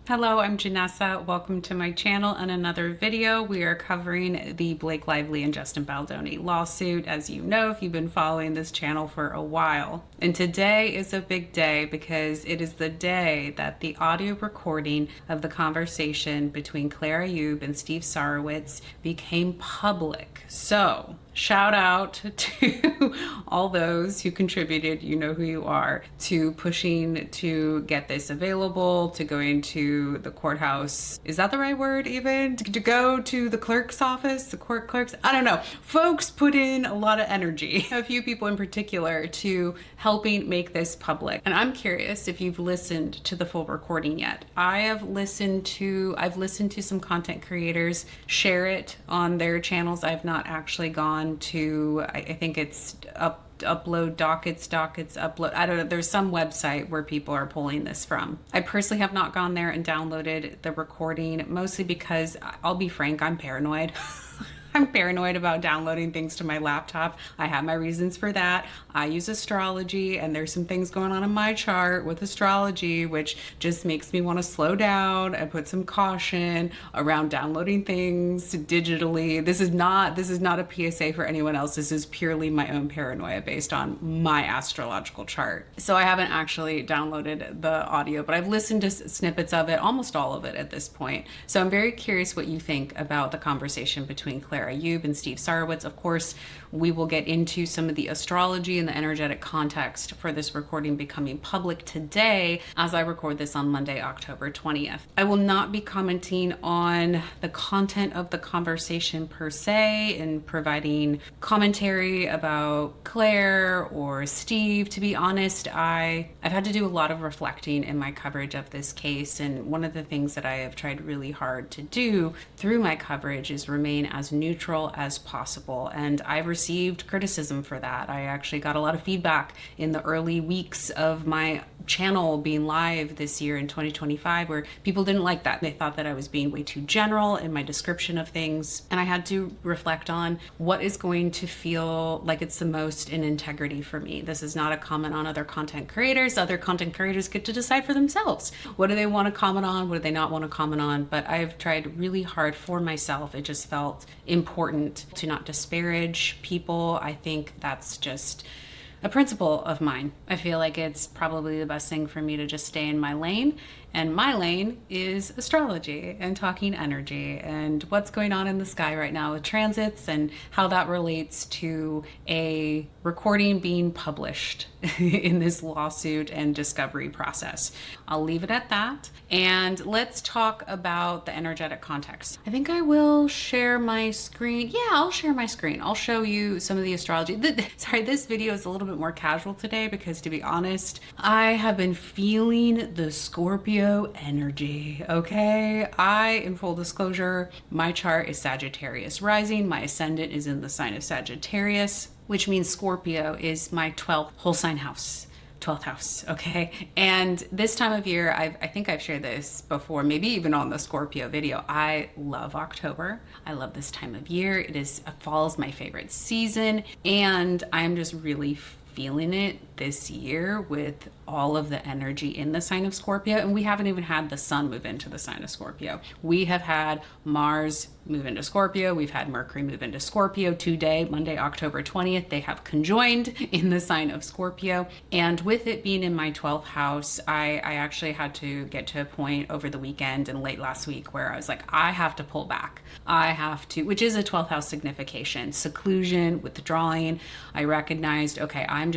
Hello, I'm Janessa. Welcome to my channel and another video. We are covering the Blake Lively and Justin Baldoni lawsuit, as you know, if you've been following this channel for a while. And today is a big day because it is the day that the audio recording of the conversation between Ayoub and Steve Sarowitz became public. So, shout out to all those who contributed, you know who you are, to pushing to get this available, to going to the courthouse. Is that the right word even? To go to the clerk's office, the court clerks? I don't know. Folks put in a lot of energy, a few people in particular, to helping make this public. And I'm curious if you've listened to the full recording yet. I've listened to some content creators share it on their channels. I've not actually gone to, I think it's upload dockets upload, I don't know, there's some website where people are pulling this from. I personally have not gone there and downloaded the recording, mostly because, I'll be frank, I'm paranoid. I'm paranoid about downloading things to my laptop. I have my reasons for that. I use astrology, and there's some things going on in my chart with astrology, which just makes me want to slow down and put some caution around downloading things digitally. This is not a PSA for anyone else. This is purely my own paranoia based on my astrological chart. So I haven't actually downloaded the audio, but I've listened to snippets of it, almost all of it at this point. So I'm very curious what you think about the conversation between Ayoub and Steve Sarowitz. Of course, we will get into some of the astrology and the energetic context for this recording becoming public today as I record this on Monday, October 20th. I will not be commenting on the content of the conversation per se and providing commentary about Claire or Steve. To be honest, I've had to do a lot of reflecting in my coverage of this case, and one of the things that I have tried really hard to do through my coverage is remain as neutral as possible, and I've received criticism for that. I actually got a lot of feedback in the early weeks of my channel being live this year in 2025 where people didn't like that. They thought that I was being way too general in my description of things, and I had to reflect on what is going to feel like it's the most in integrity for me. This is not a comment on other content creators. Other content creators get to decide for themselves. What do they want to comment on? What do they not want to comment on? But I've tried really hard for myself. It just felt important to not disparage people. I think that's just a principle of mine. I feel like it's probably the best thing for me to just stay in my lane. And my lane is astrology and talking energy and what's going on in the sky right now with transits and how that relates to a recording being published in this lawsuit and discovery process. I'll leave it at that. And let's talk about the energetic context. I think I will share my screen. Yeah, I'll share my screen. I'll show you some of the astrology. Sorry, this video is a little bit more casual today because, to be honest, I have been feeling the Scorpio energy, okay? In full disclosure, my chart is Sagittarius rising. My ascendant is in the sign of Sagittarius, which means Scorpio is my 12th whole sign house. 12th house, okay? And this time of year, I think I've shared this before, maybe even on the Scorpio video. I love October. I love this time of year. Fall is my favorite season, and I'm just really feeling it this year with all of the energy in the sign of Scorpio. And we haven't even had the sun move into the sign of Scorpio. We have had Mars move into Scorpio. We've had Mercury move into Scorpio today, Monday, October 20th. They have conjoined in the sign of Scorpio. And with it being in my 12th house, I actually had to get to a point over the weekend and late last week where I was like, I have to pull back. Which is a 12th house signification, seclusion, withdrawing. I recognized, okay, I'm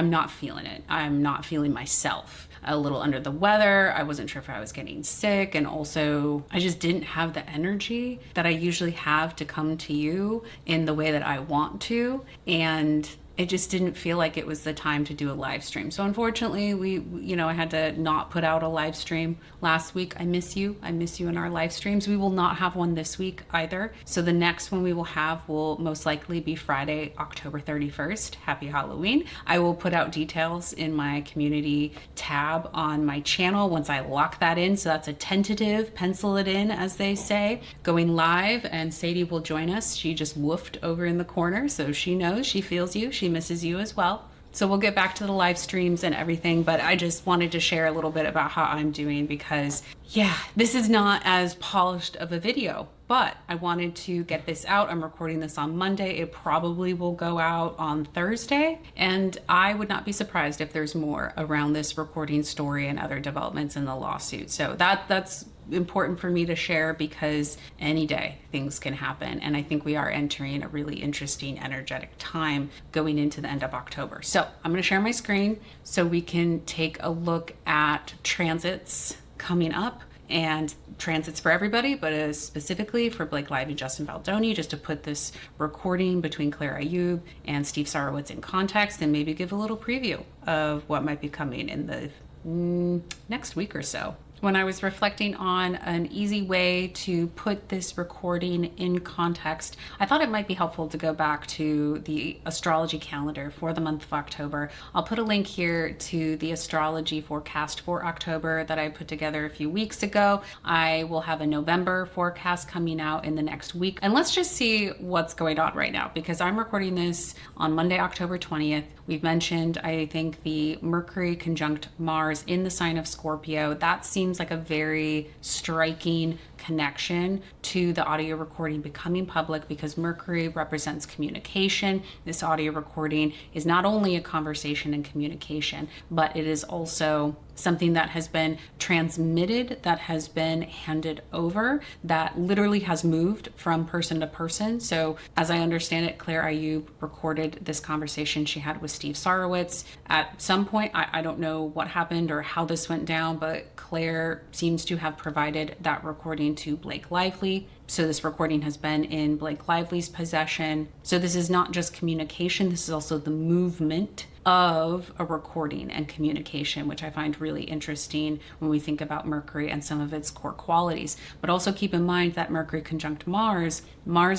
not feeling it. I'm not feeling myself. A little under the weather. I wasn't sure if I was getting sick. And also I just didn't have the energy that I usually have to come to you in the way that I want to. And it just didn't feel like it was the time to do a live stream. So unfortunately, I had to not put out a live stream last week. I miss you in our live streams. We will not have one this week either. So the next one we will have will most likely be Friday, October 31st. Happy Halloween. I will put out details in my community tab on my channel once I lock that in. So that's a tentative, pencil it in, as they say, going live. And Sadie will join us. She just woofed over in the corner. So she knows, she feels you. She misses you as well. So we'll get back to the live streams and everything, but I just wanted to share a little bit about how I'm doing because Yeah, this is not as polished of a video, but I wanted to get this out. I'm recording this on Monday. It probably will go out on Thursday, and I would not be surprised if there's more around this recording story and other developments in the lawsuit. So that's important for me to share, because any day things can happen, and I think we are entering a really interesting energetic time going into the end of October. So I'm going to share my screen so we can take a look at transits coming up, and transits for everybody, but specifically for Blake Lively and Justin Baldoni, just to put this recording between Claire Ayoub and Steve Sarowitz in context, and maybe give a little preview of what might be coming in the next week or so. When I was reflecting on an easy way to put this recording in context, I thought it might be helpful to go back to the astrology calendar for the month of October. I'll put a link here to the astrology forecast for October that I put together a few weeks ago. I will have a November forecast coming out in the next week. And let's just see what's going on right now, because I'm recording this on Monday, October 20th. We've mentioned, I think, the Mercury conjunct Mars in the sign of Scorpio. That seems like a very striking connection to the audio recording becoming public, because Mercury represents communication. This audio recording is not only a conversation and communication, but it is also something that has been transmitted, that has been handed over, that literally has moved from person to person. So as I understand it, Claire Ayoub recorded this conversation she had with Steve Sarowitz. At some point, I don't know what happened or how this went down, but Claire seems to have provided that recording to Blake Lively. So this recording has been in Blake Lively's possession. So this is not just communication, this is also the movement of a recording and communication, which I find really interesting when we think about Mercury and some of its core qualities. But also keep in mind that Mercury conjunct Mars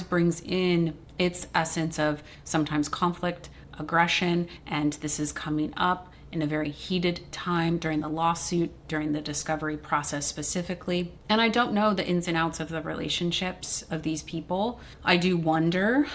brings in its essence of sometimes conflict, aggression, and this is coming up in a very heated time during the lawsuit, during the discovery process specifically. And I don't know the ins and outs of the relationships of these people. I do wonder,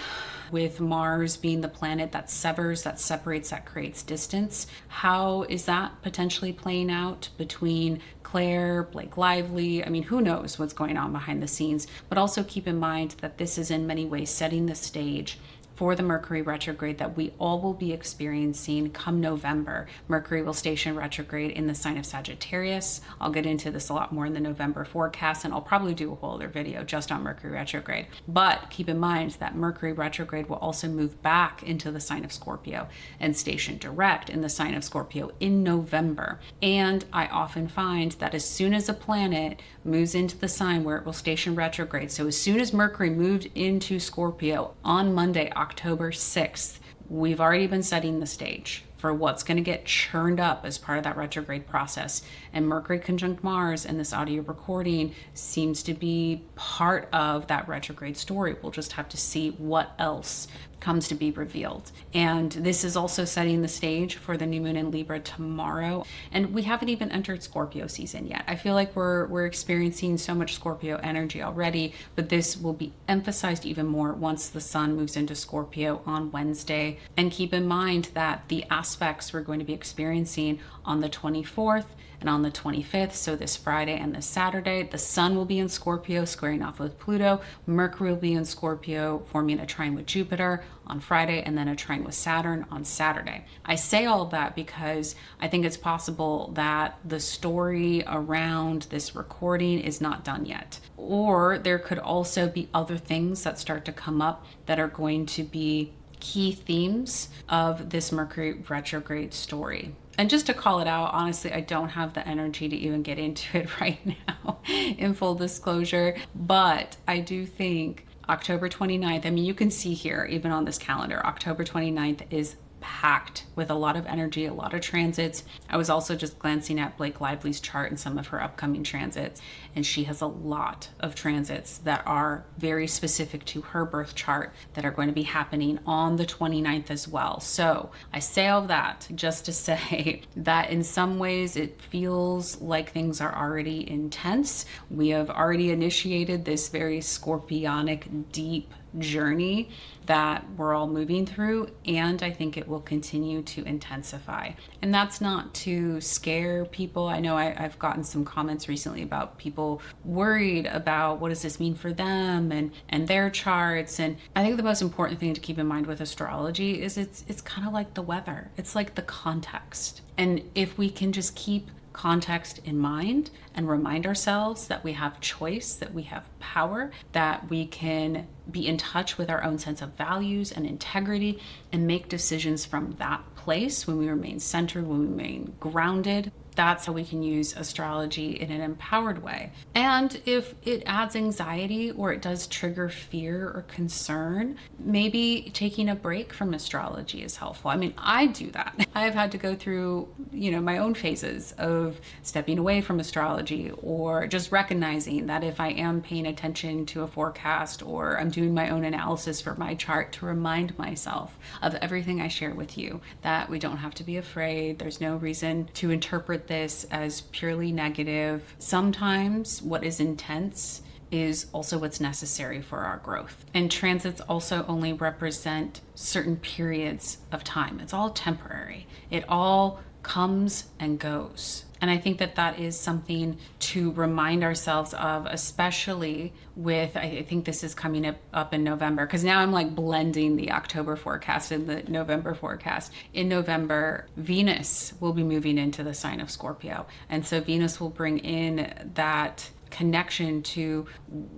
with Mars being the planet that severs, that separates, that creates distance, how is that potentially playing out between Claire, Blake Lively? I mean, who knows what's going on behind the scenes? But also keep in mind that this is in many ways setting the stage for the Mercury retrograde that we all will be experiencing come November. Mercury will station retrograde in the sign of Sagittarius. I'll get into this a lot more in the November forecast, and I'll probably do a whole other video just on Mercury retrograde. But keep in mind that Mercury retrograde will also move back into the sign of Scorpio and station direct in the sign of Scorpio in November. And I often find that as soon as a planet moves into the sign where it will station retrograde, so as soon as Mercury moved into Scorpio on Monday, October 6th, we've already been setting the stage for what's going to get churned up as part of that retrograde process. And Mercury conjunct Mars and this audio recording seems to be part of that retrograde story. We'll just have to see what else comes to be revealed. And this is also setting the stage for the new moon in Libra tomorrow. And we haven't even entered Scorpio season yet. I feel like we're experiencing so much Scorpio energy already, but this will be emphasized even more once the sun moves into Scorpio on Wednesday. And keep in mind that the aspects we're going to be experiencing on the 24th and on the 25th, so this Friday and this Saturday, the sun will be in Scorpio squaring off with Pluto. Mercury will be in Scorpio forming a trine with Jupiter on Friday, and then a trine with Saturn on Saturday. I say all of that because I think it's possible that the story around this recording is not done yet. Or there could also be other things that start to come up that are going to be key themes of this Mercury retrograde story. And just to call it out, honestly, I don't have the energy to even get into it right now, in full disclosure. But I do think October 29th, I mean, you can see here, even on this calendar, October 29th is packed with a lot of energy, a lot of transits. I was also just glancing at Blake Lively's chart and some of her upcoming transits, and she has a lot of transits that are very specific to her birth chart that are going to be happening on the 29th as well. So I say all that just to say that in some ways it feels like things are already intense. We have already initiated this very scorpionic, deep journey that we're all moving through, and I think it will continue to intensify. And that's not to scare people. I know I've gotten some comments recently about people worried about what does this mean for them and their charts. And I think the most important thing to keep in mind with astrology is it's kind of like the weather. It's like the context. And if we can just keep context in mind and remind ourselves that we have choice, that we have power, that we can be in touch with our own sense of values and integrity and make decisions from that place, when we remain centered, when we remain grounded, that's how we can use astrology in an empowered way. And if it adds anxiety or it does trigger fear or concern, maybe taking a break from astrology is helpful. I mean, I do that. I've had to go through, my own phases of stepping away from astrology, or just recognizing that if I am paying attention to a forecast or I'm doing my own analysis for my chart, to remind myself of everything I share with you, that we don't have to be afraid. There's no reason to interpret this as purely negative. Sometimes what is intense is also what's necessary for our growth. And transits also only represent certain periods of time. It's all temporary. It all comes and goes. And I think that is something to remind ourselves of, especially with, I think this is coming up in November, because now I'm like blending the October forecast and the November forecast. In November, Venus will be moving into the sign of Scorpio. And so Venus will bring in that connection to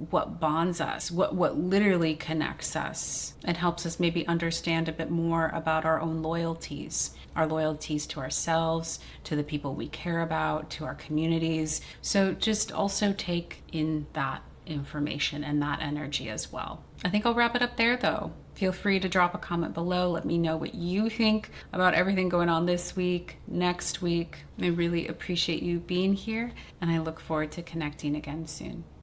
what bonds us, what literally connects us, and helps us maybe understand a bit more about our own loyalties, our loyalties to ourselves, to the people we care about, to our communities. So just also take in that information and that energy as well. I think I'll wrap it up there though. Feel free to drop a comment below. Let me know what you think about everything going on this week, next week. I really appreciate you being here, and I look forward to connecting again soon.